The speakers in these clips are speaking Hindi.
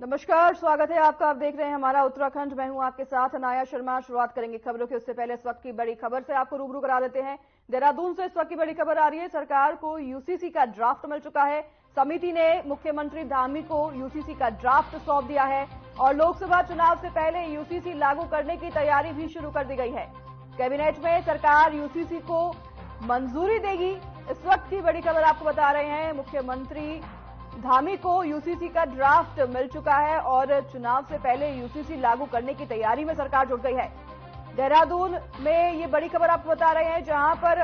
नमस्कार, स्वागत है आपका। आप देख रहे हैं हमारा उत्तराखंड। मैं हूं आपके साथ अनाया शर्मा। शुरुआत करेंगे खबरों की, उससे पहले इस वक्त की बड़ी खबर से आपको रूबरू करा देते हैं। देहरादून से इस वक्त की बड़ी खबर आ रही है। सरकार को यूसीसी का ड्राफ्ट मिल चुका है। समिति ने मुख्यमंत्री धामी को यूसीसी का ड्राफ्ट सौंप दिया है और लोकसभा चुनाव से पहले यूसीसी लागू करने की तैयारी भी शुरू कर दी गई है। कैबिनेट में सरकार यूसीसी को मंजूरी देगी। इस वक्त की बड़ी खबर आपको बता रहे हैं। मुख्यमंत्री धामी को यूसीसी का ड्राफ्ट मिल चुका है और चुनाव से पहले यूसीसी लागू करने की तैयारी में सरकार जुट गई है। देहरादून में ये बड़ी खबर आपको बता रहे हैं, जहां पर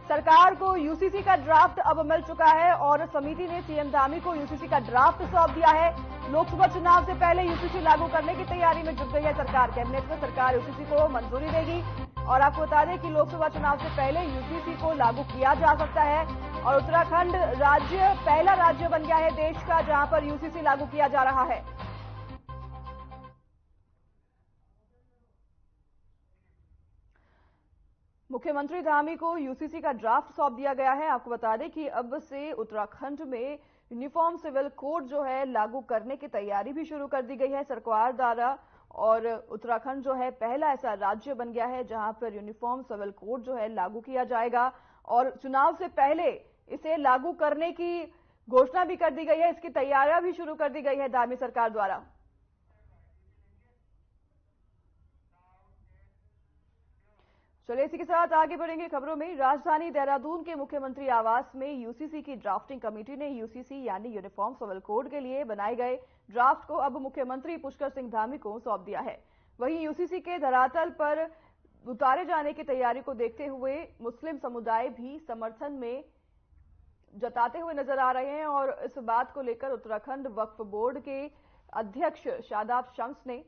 सरकार को यूसीसी का ड्राफ्ट अब मिल चुका है और समिति ने सीएम धामी को यूसीसी का ड्राफ्ट सौंप दिया है। लोकसभा चुनाव से पहले यूसीसी लागू करने की तैयारी में जुट गई है सरकार। कैबिनेट में सरकार यूसीसी को मंजूरी देगी और आपको बता दें कि लोकसभा चुनाव से पहले यूसीसी को लागू किया जा सकता है और उत्तराखंड राज्य पहला राज्य बन गया है देश का जहां पर यूसीसी लागू किया जा रहा है। मुख्यमंत्री धामी को यूसीसी का ड्राफ्ट सौंप दिया गया है। आपको बता दें कि अब से उत्तराखंड में यूनिफॉर्म सिविल कोड जो है लागू करने की तैयारी भी शुरू कर दी गई है सरकार द्वारा और उत्तराखंड जो है पहला ऐसा राज्य बन गया है जहां पर यूनिफॉर्म सिविल कोड जो है लागू किया जाएगा और चुनाव से पहले इसे लागू करने की घोषणा भी कर दी गई है। इसकी तैयारियां भी शुरू कर दी गई है धामी सरकार द्वारा। चलिए इसी के साथ आगे बढ़ेंगे खबरों में। राजधानी देहरादून के मुख्यमंत्री आवास में यूसीसी की ड्राफ्टिंग कमेटी ने यूसीसी यानी यूनिफॉर्म सिविल कोड के लिए बनाए गए ड्राफ्ट को अब मुख्यमंत्री पुष्कर सिंह धामी को सौंप दिया है। वहीं यूसीसी के धरातल पर उतारे जाने की तैयारी को देखते हुए मुस्लिम समुदाय भी समर्थन में जताते हुए नजर आ रहे हैं और इस बात को लेकर उत्तराखंड वक्फ बोर्ड के अध्यक्ष शादाब शम्स ने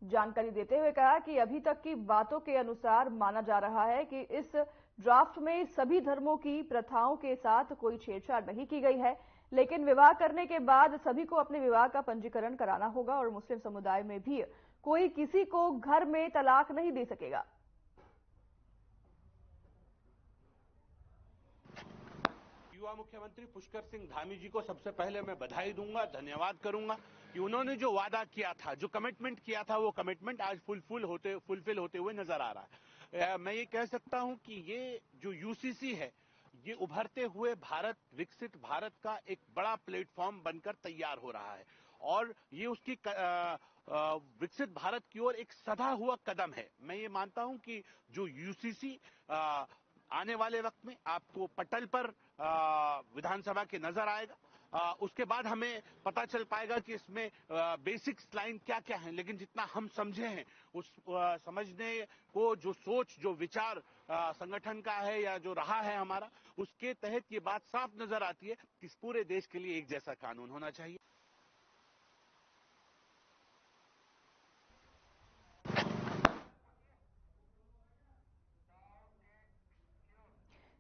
जानकारी देते हुए कहा कि अभी तक की बातों के अनुसार माना जा रहा है कि इस ड्राफ्ट में सभी धर्मों की प्रथाओं के साथ कोई छेड़छाड़ नहीं की गई है, लेकिन विवाह करने के बाद सभी को अपने विवाह का पंजीकरण कराना होगा और मुस्लिम समुदाय में भी कोई किसी को घर में तलाक नहीं दे सकेगा। युवा मुख्यमंत्री पुष्कर सिंह धामी जी को सबसे पहले मैं बधाई दूंगा, धन्यवाद करूंगा कि उन्होंने जो वादा किया था, जो कमिटमेंट किया था, वो कमिटमेंट आज फुलफिल होते हुए नजर आ रहा है। मैं ये कह सकता हूं कि ये जो यूसीसी है, ये उभरते हुए भारत, विकसित भारत का एक बड़ा प्लेटफॉर्म बनकर तैयार हो रहा है और ये उसकी विकसित भारत की ओर एक सधा हुआ कदम है। मैं ये मानता हूं कि जो यूसीसी आने वाले वक्त में आपको पटल पर विधानसभा के नजर आएगा। उसके बाद हमें पता चल पाएगा कि इसमें बेसिक लाइन क्या क्या है, लेकिन जितना हम समझे हैं उस समझने को, जो सोच, जो विचार संगठन का है या जो रहा है हमारा, उसके तहत ये बात साफ नजर आती है कि इस पूरे देश के लिए एक जैसा कानून होना चाहिए।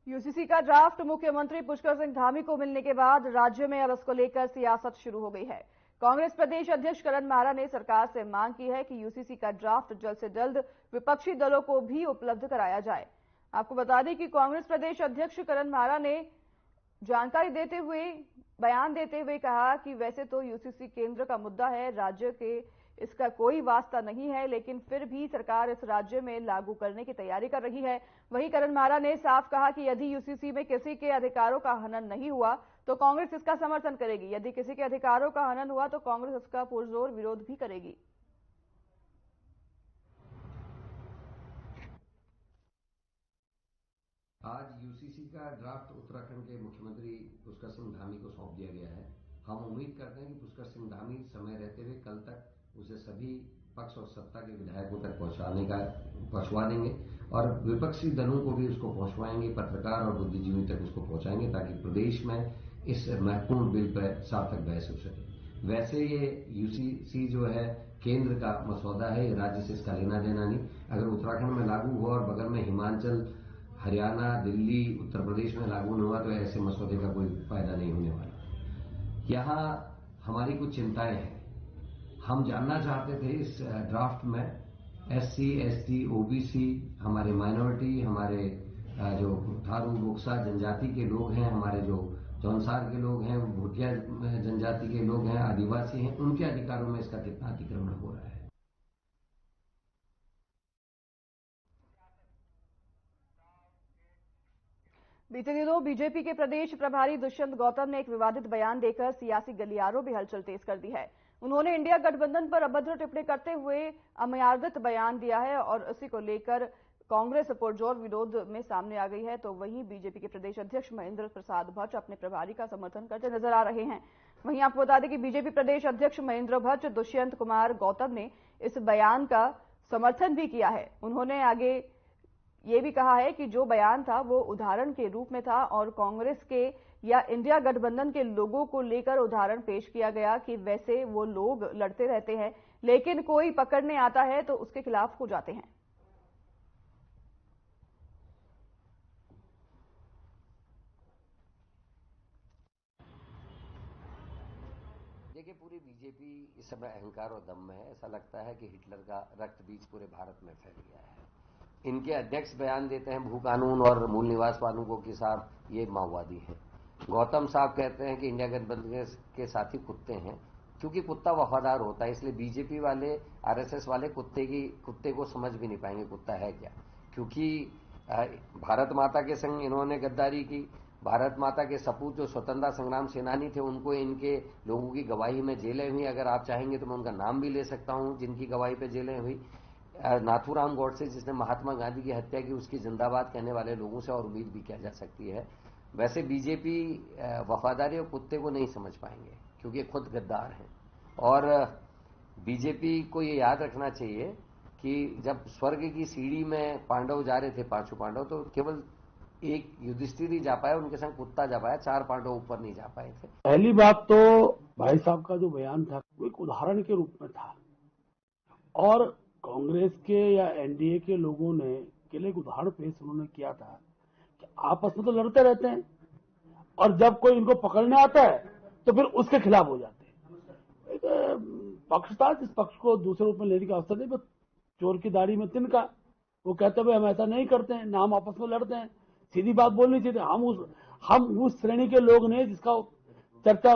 यूसीसी का ड्राफ्ट मुख्यमंत्री पुष्कर सिंह धामी को मिलने के बाद राज्य में अब इसको लेकर सियासत शुरू हो गई है। कांग्रेस प्रदेश अध्यक्ष करण मारा ने सरकार से मांग की है कि यूसीसी का ड्राफ्ट जल्द से जल्द विपक्षी दलों को भी उपलब्ध कराया जाए। आपको बता दें कि कांग्रेस प्रदेश अध्यक्ष करण मारा ने जानकारी देते हुए, बयान देते हुए कहा कि वैसे तो यूसीसी केंद्र का मुद्दा है, राज्य के इसका कोई वास्ता नहीं है, लेकिन फिर भी सरकार इस राज्य में लागू करने की तैयारी कर रही है। वहीं करण मारा ने साफ कहा कि यदि यूसीसी में किसी के अधिकारों का हनन नहीं हुआ तो कांग्रेस इसका समर्थन करेगी। यदि किसी के अधिकारों का हनन हुआ तो कांग्रेस इसका पुरजोर विरोध भी करेगी। आज यूसीसी का ड्राफ्ट उत्तराखंड के मुख्यमंत्री पुष्कर सिंह धामी को सौंप दिया गया है। हम उम्मीद करते हैं कि पुष्कर सिंह धामी समय रहते हुए कल तक उसे सभी पक्ष और सत्ता के विधायकों तक पहुंचवा देंगे और विपक्षी दलों को भी उसको पहुंचवाएंगे, पत्रकार और बुद्धिजीवी तक उसको पहुंचाएंगे ताकि प्रदेश में इस महत्वपूर्ण बिल पर सार्थक बहस हो सके। वैसे ये यूसीसी जो है केंद्र का मसौदा है, ये राज्य से इसका लेना देना नहीं। अगर उत्तराखंड में लागू हुआ और बगल में हिमाचल, हरियाणा, दिल्ली, उत्तर प्रदेश में लागू नहीं हुआ तो ऐसे मसौदे का कोई फायदा नहीं होने वाला। यहाँ हमारी कुछ चिंताएं हैं। हम जानना चाहते थे इस ड्राफ्ट में एससी, एसटी, ओबीसी, हमारे माइनॉरिटी, हमारे जो थारू, बोक्सा जनजाति के लोग हैं, हमारे जो जौनसार के लोग हैं, भूटिया जनजाति के लोग हैं, आदिवासी हैं, उनके अधिकारों में इसका कितना अतिक्रमण हो रहा है। बीते दिनों बीजेपी के प्रदेश प्रभारी दुष्यंत गौतम ने एक विवादित बयान देकर सियासी गलियारों में हलचल तेज कर दी है। उन्होंने इंडिया गठबंधन पर अभद्र टिप्पणी करते हुए अमर्यादित बयान दिया है और इसी को लेकर कांग्रेस पुरजोर विरोध में सामने आ गई है। तो वहीं बीजेपी के प्रदेश अध्यक्ष महेंद्र प्रसाद भट्ट अपने प्रभारी का समर्थन करते नजर आ रहे हैं। वहीं आपको बता दें कि बीजेपी प्रदेश अध्यक्ष महेंद्र भट्ट दुष्यंत कुमार गौतम ने इस बयान का समर्थन भी किया है। उन्होंने आगे ये भी कहा है कि जो बयान था वो उदाहरण के रूप में था और कांग्रेस के या इंडिया गठबंधन के लोगों को लेकर उदाहरण पेश किया गया कि वैसे वो लोग लड़ते रहते हैं, लेकिन कोई पकड़ने आता है तो उसके खिलाफ हो जाते हैं। देखिए, पूरी बीजेपी इस समय अहंकार और दम में है। ऐसा लगता है कि हिटलर का रक्त बीज पूरे भारत में फैल गया है। इनके अध्यक्ष बयान देते हैं भू कानून और मूल निवास वालों के साथ ये माओवादी है। गौतम साहब कहते हैं कि इंडिया गठबंधन के साथी कुत्ते हैं, क्योंकि कुत्ता वफादार होता है। इसलिए बीजेपी वाले, आरएसएस वाले कुत्ते को समझ भी नहीं पाएंगे कुत्ता है क्या, क्योंकि भारत माता के संग इन्होंने गद्दारी की। भारत माता के सपूत जो स्वतंत्रता संग्राम सेनानी थे, उनको इनके लोगों की गवाही में जेलें हुई। अगर आप चाहेंगे तो मैं उनका नाम भी ले सकता हूं जिनकी गवाही पे जेलें हुई। नाथूराम गौडसे जिसने महात्मा गांधी की हत्या की, उसकी जिंदाबाद कहने वाले लोगों से और उम्मीद भी किया जा सकती है। वैसे बीजेपी वफादारी और कुत्ते को नहीं समझ पाएंगे, क्योंकि खुद गद्दार हैं। और बीजेपी को ये याद रखना चाहिए कि जब स्वर्ग की सीढ़ी में पांडव जा रहे थे, पांचों पांडव, तो केवल एक युधिष्ठिर ही जा पाया, उनके संग कुत्ता जा पाया, 4 पांडव ऊपर नहीं जा पाए थे। पहली बात तो भाई साहब का जो बयान था वो एक उदाहरण के रूप में था और कांग्रेस के या एनडीए के लोगों ने के लिए एक उदाहरण पेश उन्होंने किया था कि आपस में तो लड़ते रहते हैं और जब कोई इनको पकड़ने आता है तो फिर उसके खिलाफ हो जाते हैं। एक पक्ष था जिस पक्ष को दूसरे रूप में लेने का अवसर नहीं, चोर की दाढ़ी में तिनका। वो कहते हुए हम ऐसा नहीं करते हैं, ना हम आपस में लड़ते हैं, सीधी बात बोलनी चाहिए। हम उस श्रेणी के लोग ने जिसका चर्चा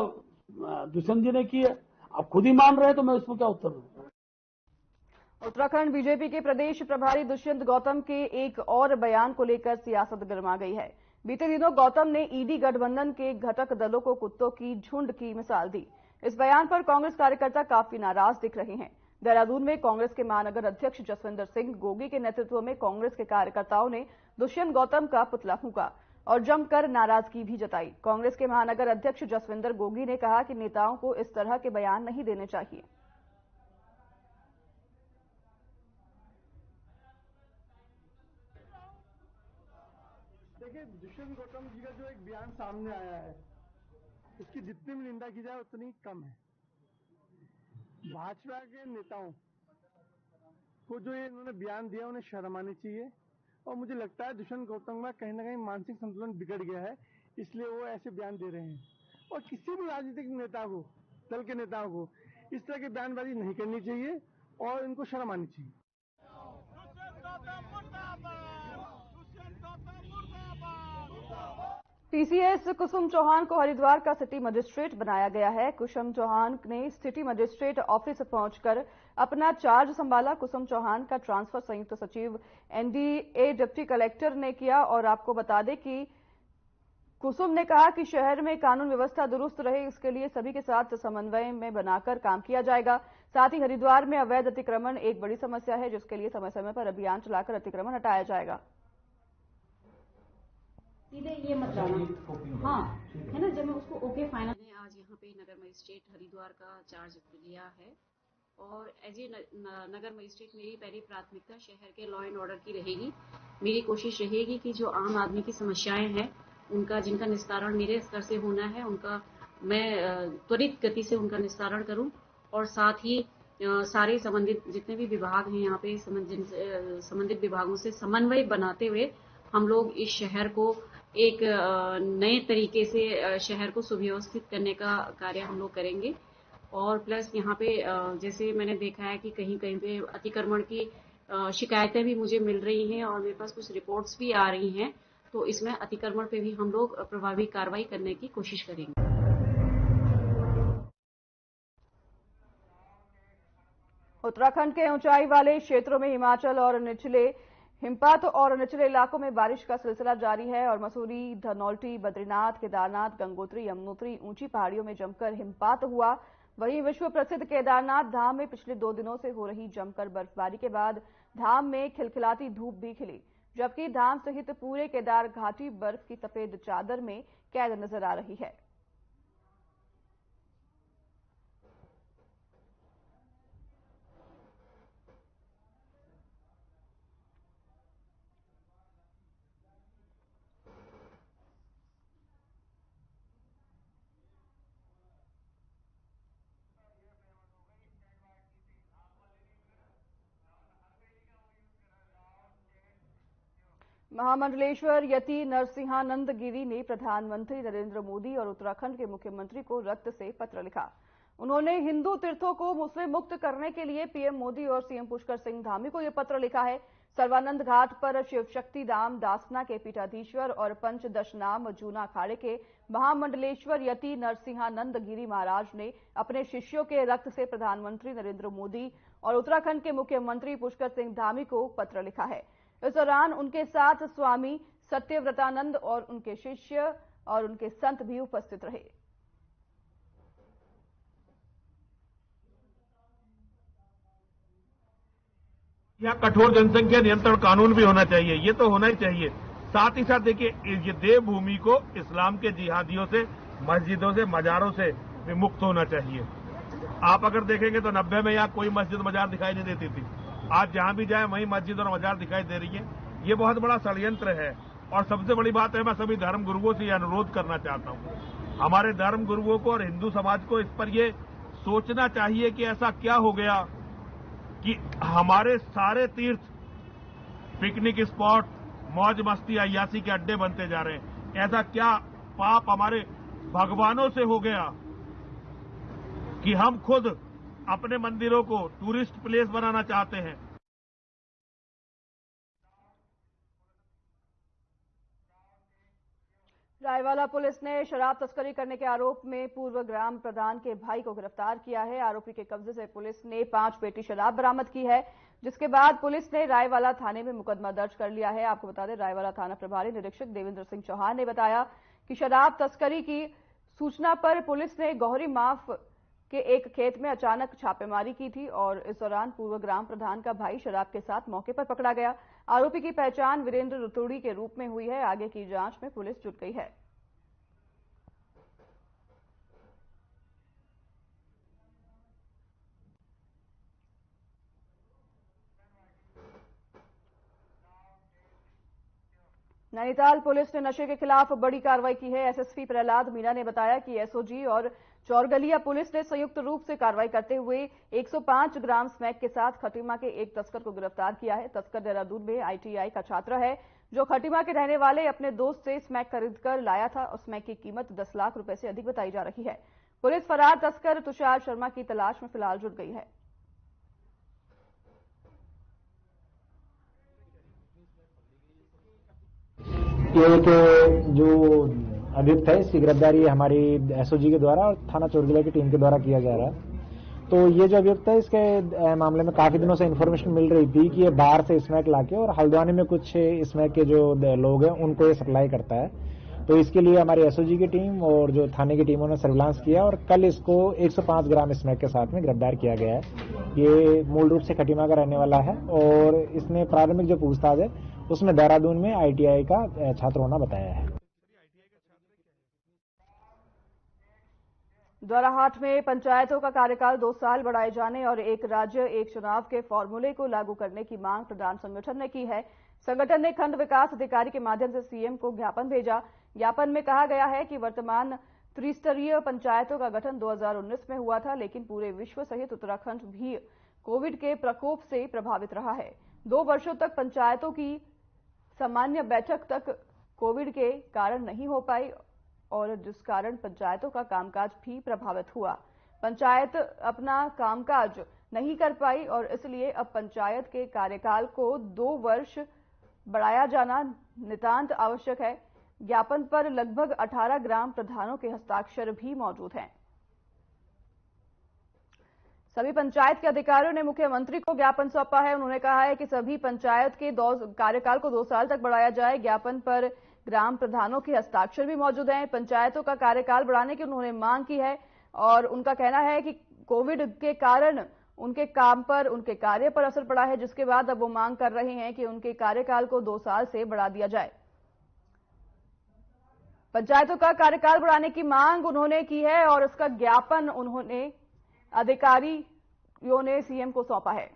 दुष्यंत जी ने की है, आप खुद ही मान रहे हैं, तो मैं उसमें क्या उत्तर दूं। उत्तराखंड बीजेपी के प्रदेश प्रभारी दुष्यंत गौतम के एक और बयान को लेकर सियासत गर्मा गई है। बीते दिनों गौतम ने ईडी गठबंधन के घटक दलों को कुत्तों की झुंड की मिसाल दी। इस बयान पर कांग्रेस कार्यकर्ता काफी नाराज दिख रहे हैं। देहरादून में कांग्रेस के महानगर अध्यक्ष जसविंदर सिंह गोगी के नेतृत्व में कांग्रेस के कार्यकर्ताओं ने दुष्यंत गौतम का पुतला फूंका और जमकर नाराजगी भी जताई। कांग्रेस के महानगर अध्यक्ष जसविंदर गोगी ने कहा कि नेताओं को इस तरह के बयान नहीं देने चाहिए। देखिए, दुष्यंत गौतम जी का जो एक बयान सामने आया है, उसकी जितनी भी निंदा की जाए उतनी कम है। भाजपा के नेताओं को जो ये इन्होंने बयान दिया, उन्हें शर्म आनी चाहिए। और मुझे लगता है दुष्यंत गौतम का कहीं ना कहीं मानसिक संतुलन बिगड़ गया है, इसलिए वो ऐसे बयान दे रहे हैं। और किसी भी राजनीतिक नेता को, दल के नेताओं को इस तरह की बयानबाजी नहीं करनी चाहिए और इनको शर्म आनी चाहिए। पीसीएस कुसुम चौहान को हरिद्वार का सिटी मजिस्ट्रेट बनाया गया है। कुसुम चौहान ने सिटी मजिस्ट्रेट ऑफिस पहुंचकर अपना चार्ज संभाला। कुसुम चौहान का ट्रांसफर संयुक्त सचिव एनडीए डिप्टी कलेक्टर ने किया और आपको बता दें कि कुसुम ने कहा कि शहर में कानून व्यवस्था दुरुस्त रहे, इसके लिए सभी के साथ समन्वय में बनाकर काम किया जाएगा। साथ ही हरिद्वार में अवैध अतिक्रमण एक बड़ी समस्या है, जिसके लिए समय समय पर अभियान चलाकर अतिक्रमण हटाया जाएगा। सीधे ये मत जाना, हाँ है ना। जब मैं उसको ओके फाइनल ने आज यहाँ पे नगर मजिस्ट्रेट हरिद्वार का चार्ज लिया है और एज ए नगर मजिस्ट्रेट मेरी पहली प्राथमिकता शहर के लॉ एंड ऑर्डर की रहेगी। मेरी कोशिश रहेगी कि जो आम आदमी की समस्याएं हैं उनका, जिनका निस्तारण मेरे स्तर से होना है, उनका मैं त्वरित गति से उनका निस्तारण करूं और साथ ही सारे संबंधित जितने भी विभाग हैं यहाँ पे संबंधित विभागों से समन्वय बनाते हुए हम लोग इस शहर को एक नए तरीके से शहर को सुव्यवस्थित करने का कार्य हम लोग करेंगे। और प्लस यहाँ पे जैसे मैंने देखा है कि कहीं कहीं पे अतिक्रमण की शिकायतें भी मुझे मिल रही हैं और मेरे पास कुछ रिपोर्ट्स भी आ रही हैं, तो इसमें अतिक्रमण पे भी हम लोग प्रभावी कार्रवाई करने की कोशिश करेंगे। उत्तराखंड के ऊंचाई वाले क्षेत्रों में हिमपात और निचले इलाकों में बारिश का सिलसिला जारी है और मसूरी, धनौल्टी, बद्रीनाथ, केदारनाथ, गंगोत्री, यमुनोत्री ऊंची पहाड़ियों में जमकर हिमपात हुआ। वहीं विश्व प्रसिद्ध केदारनाथ धाम में पिछले 2 दिनों से हो रही जमकर बर्फबारी के बाद धाम में खिलखिलाती धूप भी खिली, जबकि धाम सहित पूरे केदार घाटी बर्फ की सफेद चादर में कैद नजर आ रही है। महामंडलेश्वर यति नरसिंहानंद गिरी ने प्रधानमंत्री नरेंद्र मोदी और उत्तराखंड के मुख्यमंत्री को रक्त से पत्र लिखा। उन्होंने हिंदू तीर्थों को मुस्लिम मुक्त करने के लिए पीएम मोदी और सीएम पुष्कर सिंह धामी को यह पत्र लिखा है। सर्वानंद घाट पर शिव शक्ति धाम दासना के पीठाधीश्वर और पंचदशनाम जूना अखाड़े के महामंडलेश्वर यति नरसिंहानंद गिरी महाराज ने अपने शिष्यों के रक्त से प्रधानमंत्री नरेंद्र मोदी और उत्तराखंड के मुख्यमंत्री पुष्कर सिंह धामी को पत्र लिखा है। इस दौरान उनके साथ स्वामी सत्यव्रतानंद और उनके शिष्य और उनके संत भी उपस्थित रहे। यहाँ कठोर जनसंख्या नियंत्रण कानून भी होना चाहिए, ये तो होना ही चाहिए। साथ ही साथ देखिए, ये देवभूमि को इस्लाम के जिहादियों से, मस्जिदों से, मजारों से भी मुक्त होना चाहिए। आप अगर देखेंगे तो 90 में यहाँ कोई मस्जिद मजार दिखाई नहीं देती थी। आज जहां भी जाए वहीं मस्जिद और मजार दिखाई दे रही है। ये बहुत बड़ा षड्यंत्र है। और सबसे बड़ी बात है, मैं सभी धर्म गुरुओं से ये अनुरोध करना चाहता हूं, हमारे धर्म गुरुओं को और हिंदू समाज को इस पर ये सोचना चाहिए कि ऐसा क्या हो गया कि हमारे सारे तीर्थ पिकनिक स्पॉट, मौज मस्ती, अय्यासी के अड्डे बनते जा रहे हैं। ऐसा क्या पाप हमारे भगवानों से हो गया कि हम खुद अपने मंदिरों को टूरिस्ट प्लेस बनाना चाहते हैं। रायवाला पुलिस ने शराब तस्करी करने के आरोप में पूर्व ग्राम प्रधान के भाई को गिरफ्तार किया है। आरोपी के कब्जे से पुलिस ने 5 पेटी शराब बरामद की है, जिसके बाद पुलिस ने रायवाला थाने में मुकदमा दर्ज कर लिया है। आपको बता दें, रायवाला थाना प्रभारी निरीक्षक देवेंद्र सिंह चौहान ने बताया कि शराब तस्करी की सूचना पर पुलिस ने गौहरी माफ के एक खेत में अचानक छापेमारी की थी और इस दौरान पूर्व ग्राम प्रधान का भाई शराब के साथ मौके पर पकड़ा गया। आरोपी की पहचान वीरेंद्र रुतुड़ी के रूप में हुई है। आगे की जांच में पुलिस जुट गई है। नैनीताल पुलिस ने नशे के खिलाफ बड़ी कार्रवाई की है। एसएसपी प्रहलाद मीणा ने बताया कि एसओजी और चौरगलिया पुलिस ने संयुक्त रूप से कार्रवाई करते हुए 105 ग्राम स्मैक के साथ खटीमा के एक तस्कर को गिरफ्तार किया है। तस्कर देहरादून में आईटीआई का छात्र है, जो खटीमा के रहने वाले अपने दोस्त से स्मैक खरीदकर लाया था और स्मैक की कीमत 10 लाख रुपए से अधिक बताई जा रही है। पुलिस फरार तस्कर तुषार शर्मा की तलाश में फिलहाल जुट गई है। ये जो अभियुक्त है, इसकी गिरफ्तारी हमारी एसओजी के द्वारा और थाना चौरगलिया की टीम के द्वारा किया जा रहा है। तो ये जो अभियुक्त है, इसके मामले में काफी दिनों से इन्फॉर्मेशन मिल रही थी कि ये बाहर से स्मैक लाके और हल्द्वानी में कुछ स्मैक के जो लोग हैं उनको ये सप्लाई करता है। तो इसके लिए हमारी एसओजी की टीम और जो थाने की टीमों ने सर्विलांस किया और कल इसको 105 ग्राम स्मैक के साथ में गिरफ्तार किया गया है। ये मूल रूप से खटीमा का रहने वाला है और इसने प्राथमिक जो पूछताछ है उसमें देहरादून में आईटीआई का छात्र होना बताया है। द्वाराहाट में पंचायतों का कार्यकाल 2 साल बढ़ाए जाने और एक राज्य एक चुनाव के फॉर्मूले को लागू करने की मांग प्रधान संगठन ने की है। संगठन ने खंड विकास अधिकारी के माध्यम से सीएम को ज्ञापन भेजा। ज्ञापन में कहा गया है कि वर्तमान त्रिस्तरीय पंचायतों का गठन 2019 में हुआ था, लेकिन पूरे विश्व सहित उत्तराखंड भी कोविड के प्रकोप से प्रभावित रहा है। 2 वर्षों तक पंचायतों की सामान्य बैठक तक कोविड के कारण नहीं हो पाई और जिस कारण पंचायतों का कामकाज भी प्रभावित हुआ। पंचायत अपना कामकाज नहीं कर पाई और इसलिए अब पंचायत के कार्यकाल को 2 वर्ष बढ़ाया जाना नितांत आवश्यक है। ज्ञापन पर लगभग 18 ग्राम प्रधानों के हस्ताक्षर भी मौजूद हैं। सभी पंचायत के अधिकारियों ने मुख्यमंत्री को ज्ञापन सौंपा है। उन्होंने कहा है कि सभी पंचायत के कार्यकाल को 2 साल तक बढ़ाया जाए। ज्ञापन पर ग्राम प्रधानों के हस्ताक्षर भी मौजूद हैं। पंचायतों का कार्यकाल बढ़ाने की उन्होंने मांग की है और उनका कहना है कि कोविड के कारण उनके काम पर, उनके कार्य पर असर पड़ा है, जिसके बाद अब वो मांग कर रहे हैं कि उनके कार्यकाल को 2 साल से बढ़ा दिया जाए। पंचायतों का कार्यकाल बढ़ाने की मांग उन्होंने की है और इसका ज्ञापन उन्होंने अधिकारियों ने सीएम को सौंपा है।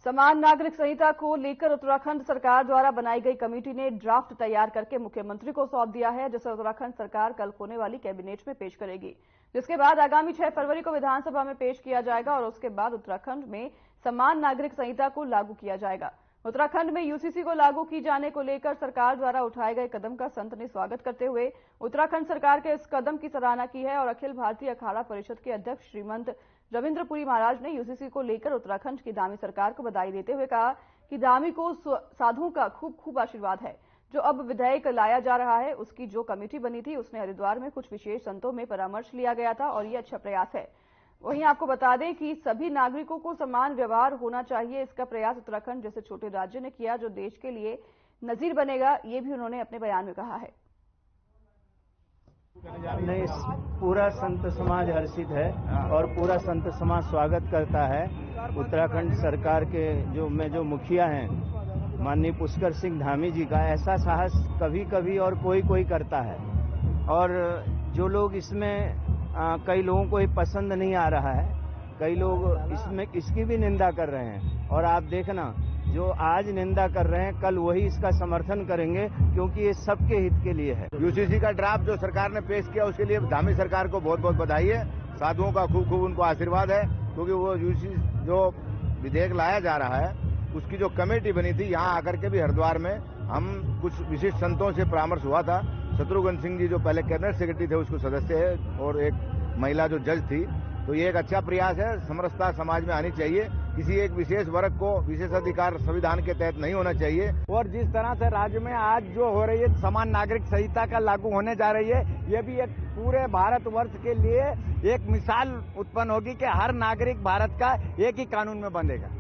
समान नागरिक संहिता को लेकर उत्तराखंड सरकार द्वारा बनाई गई कमेटी ने ड्राफ्ट तैयार करके मुख्यमंत्री को सौंप दिया है, जिसे उत्तराखंड सरकार कल होने वाली कैबिनेट में पेश करेगी, जिसके बाद आगामी 6 फरवरी को विधानसभा में पेश किया जाएगा और उसके बाद उत्तराखंड में समान नागरिक संहिता को लागू किया जाएगा। उत्तराखंड में यूसीसी को लागू की जाने को लेकर सरकार द्वारा उठाए गए कदम का संत ने स्वागत करते हुए उत्तराखंड सरकार के इस कदम की सराहना की है और अखिल भारतीय अखाड़ा परिषद के अध्यक्ष श्रीमंत रविंद्रपुरी महाराज ने यूसीसी को लेकर उत्तराखंड की धामी सरकार को बधाई देते हुए कहा कि धामी को साधुओं का खूब आशीर्वाद है। जो अब विधेयक लाया जा रहा है, उसकी जो कमेटी बनी थी उसने हरिद्वार में कुछ विशेष संतों में परामर्श लिया गया था और ये अच्छा प्रयास है। वहीं आपको बता दें कि सभी नागरिकों को समान व्यवहार होना चाहिए। इसका प्रयास उत्तराखंड जैसे छोटे राज्य ने किया, जो देश के लिए नजीर बनेगा, ये भी उन्होंने अपने बयान में कहा है। नहीं, पूरा संत समाज हर्षित है और पूरा संत समाज स्वागत करता है। उत्तराखंड सरकार के जो मुखिया हैं माननीय पुष्कर सिंह धामी जी का ऐसा साहस कभी कभी और कोई करता है और जो लोग इसमें कई लोगों को ये पसंद नहीं आ रहा है, कई लोग इसमें इसकी भी निंदा कर रहे हैं और आप देखना जो आज निंदा कर रहे हैं कल वही इसका समर्थन करेंगे, क्योंकि ये सबके हित के लिए है। यूसीसी का ड्राफ्ट जो सरकार ने पेश किया उसके लिए धामी सरकार को बहुत बहुत बधाई है। साधुओं का खूब उनको आशीर्वाद है, क्योंकि वो यूसीसी जो विधेयक लाया जा रहा है उसकी जो कमेटी बनी थी, यहाँ आकर के भी हरिद्वार में हम कुछ विशिष्ट संतों से परामर्श हुआ था। शत्रुघ्न सिंह जी जो पहले कैबिनेट सेक्रेटरी थे उसको सदस्य है और एक महिला जो जज थी, तो ये एक अच्छा प्रयास है। समरसता समाज में आनी चाहिए, किसी एक विशेष वर्ग को विशेषाधिकार संविधान के तहत नहीं होना चाहिए। और जिस तरह से राज्य में आज जो हो रही है समान नागरिक संहिता का लागू होने जा रही है, ये भी एक पूरे भारतवर्ष के लिए एक मिसाल उत्पन्न होगी कि हर नागरिक भारत का एक ही कानून में बंधेगा।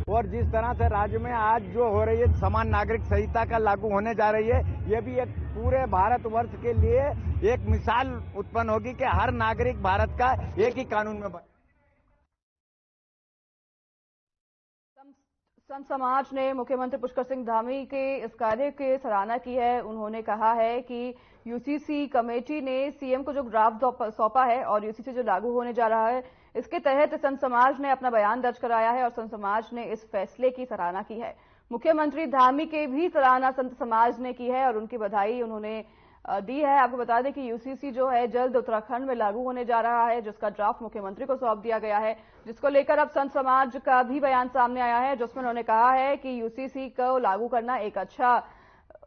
और जिस तरह से राज्य में आज जो हो रही है समान नागरिक संहिता का लागू होने जा रही है, ये भी एक पूरे भारतवर्ष के लिए एक मिसाल उत्पन्न होगी कि हर नागरिक भारत का एक ही कानून में संत समाज ने मुख्यमंत्री पुष्कर सिंह धामी के इस कार्य की सराहना की है। उन्होंने कहा है कि यूसीसी कमेटी ने सीएम को जो ड्राफ्ट सौंपा है और यूसीसी जो लागू होने जा रहा है, इसके तहत संत समाज ने अपना बयान दर्ज कराया है और संत समाज ने इस फैसले की सराहना की है। मुख्यमंत्री धामी के भी सराहना संत समाज ने की है और उनकी बधाई उन्होंने दी है। आपको बता दें कि यूसीसी जो है जल्द उत्तराखंड में लागू होने जा रहा है, जिसका ड्राफ्ट मुख्यमंत्री को सौंप दिया गया है, जिसको लेकर अब संत समाज का भी बयान सामने आया है, जिसमें उन्होंने कहा है कि यूसीसी को लागू करना एक अच्छा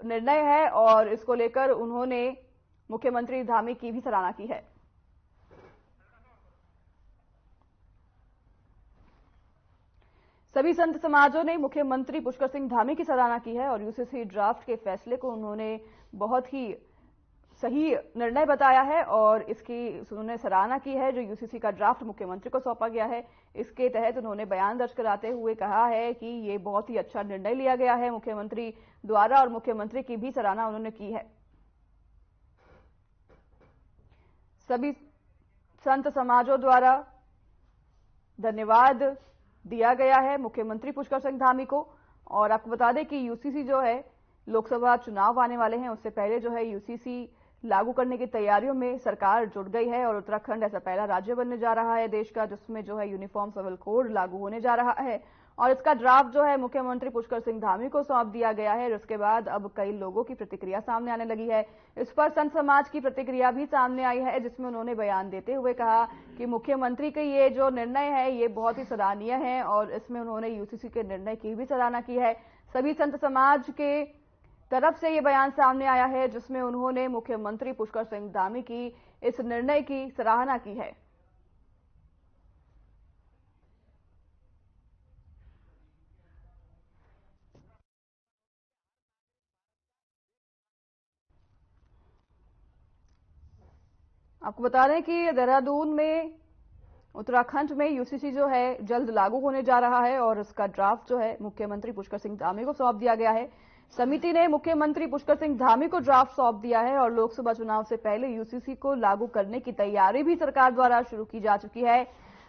निर्णय है और इसको लेकर उन्होंने मुख्यमंत्री धामी की भी सराहना की है। सभी संत समाजों ने मुख्यमंत्री पुष्कर सिंह धामी की सराहना की है और यूसीसी ड्राफ्ट के फैसले को उन्होंने बहुत ही सही निर्णय बताया है और इसकी उन्होंने सराहना की है। जो यूसीसी का ड्राफ्ट मुख्यमंत्री को सौंपा गया है, इसके तहत उन्होंने बयान दर्ज कराते हुए कहा है कि ये बहुत ही अच्छा निर्णय लिया गया है मुख्यमंत्री द्वारा और मुख्यमंत्री की भी सराहना उन्होंने की है। सभी संत समाजों द्वारा धन्यवाद दिया गया है मुख्यमंत्री पुष्कर सिंह धामी को। और आपको बता दें कि यूसीसी जो है, लोकसभा चुनाव आने वाले हैं, उससे पहले जो है यूसीसी लागू करने की तैयारियों में सरकार जुट गई है और उत्तराखंड ऐसा पहला राज्य बनने जा रहा है देश का जिसमें जो है यूनिफॉर्म सिविल कोड लागू होने जा रहा है और इसका ड्राफ्ट जो है मुख्यमंत्री पुष्कर सिंह धामी को सौंप दिया गया है। इसके बाद अब कई लोगों की प्रतिक्रिया सामने आने लगी है। इस पर संत समाज की प्रतिक्रिया भी सामने आई है, जिसमें उन्होंने बयान देते हुए कहा कि मुख्यमंत्री के ये जो निर्णय है ये बहुत ही सराहनीय है और इसमें उन्होंने यूसीसी के निर्णय की भी सराहना की है। सभी संत समाज के तरफ से ये बयान सामने आया है जिसमें उन्होंने मुख्यमंत्री पुष्कर सिंह धामी की इस निर्णय की सराहना की है। आपको बता रहे हैं कि देहरादून में उत्तराखंड में यूसीसी जो है जल्द लागू होने जा रहा है और इसका ड्राफ्ट जो है मुख्यमंत्री पुष्कर सिंह धामी को सौंप दिया गया है। समिति ने मुख्यमंत्री पुष्कर सिंह धामी को ड्राफ्ट सौंप दिया है और लोकसभा चुनाव से पहले यूसीसी को लागू करने की तैयारी भी सरकार द्वारा शुरू की जा चुकी है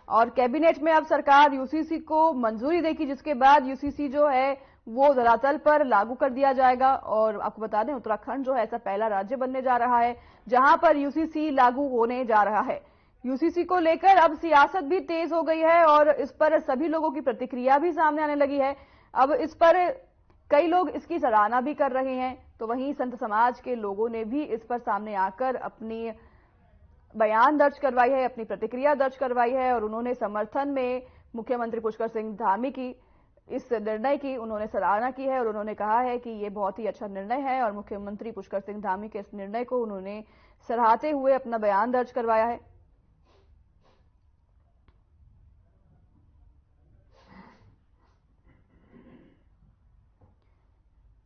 और कैबिनेट में अब सरकार यूसीसी को मंजूरी देगी, जिसके बाद यूसीसी जो है वो धरातल पर लागू कर दिया जाएगा। और आपको बता दें उत्तराखंड जो है ऐसा पहला राज्य बनने जा रहा है जहां पर यूसीसी लागू होने जा रहा है। यूसीसी को लेकर अब सियासत भी तेज हो गई है और इस पर सभी लोगों की प्रतिक्रिया भी सामने आने लगी है। अब इस पर कई लोग इसकी सराहना भी कर रहे हैं, तो वहीं संत समाज के लोगों ने भी इस पर सामने आकर अपनी बयान दर्ज करवाई है, अपनी प्रतिक्रिया दर्ज करवाई है और उन्होंने समर्थन में मुख्यमंत्री पुष्कर सिंह धामी की इस निर्णय की उन्होंने सराहना की है और उन्होंने कहा है कि ये बहुत ही अच्छा निर्णय है और मुख्यमंत्री पुष्कर सिंह धामी के इस निर्णय को उन्होंने सराहते हुए अपना बयान दर्ज करवाया है।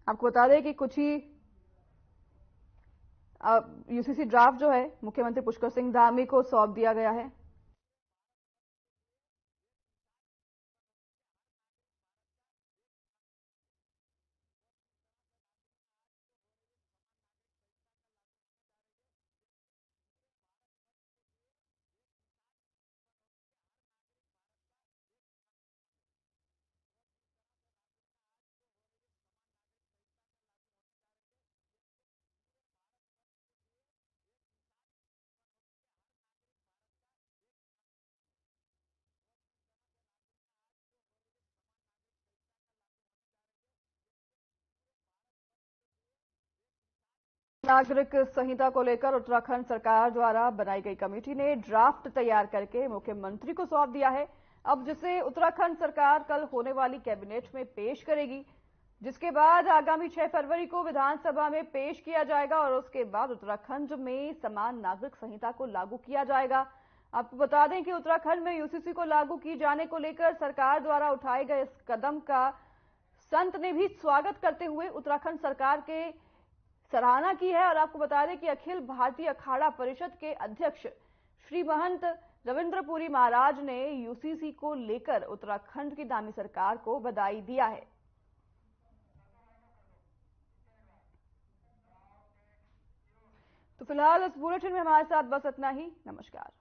आपको बता दें कि कुछ ही यूसीसी ड्राफ्ट जो है मुख्यमंत्री पुष्कर सिंह धामी को सौंप दिया गया है। नागरिक संहिता को लेकर उत्तराखंड सरकार द्वारा बनाई गई कमेटी ने ड्राफ्ट तैयार करके मुख्यमंत्री को सौंप दिया है। अब जिसे उत्तराखंड सरकार कल होने वाली कैबिनेट में पेश करेगी, जिसके बाद आगामी 6 फरवरी को विधानसभा में पेश किया जाएगा और उसके बाद उत्तराखंड में समान नागरिक संहिता को लागू किया जाएगा। आपको बता दें कि उत्तराखंड में यूसीसी को लागू किए जाने को लेकर सरकार द्वारा उठाए गए इस कदम का संत ने भी स्वागत करते हुए उत्तराखंड सरकार के सराहना की है और आपको बता दें कि अखिल भारतीय अखाड़ा परिषद के अध्यक्ष श्री महंत रविंद्रपुरी महाराज ने यूसीसी को लेकर उत्तराखंड की धामी सरकार को बधाई दिया है। तो फिलहाल इस बुलेटिन में हमारे साथ बस इतना ही। नमस्कार।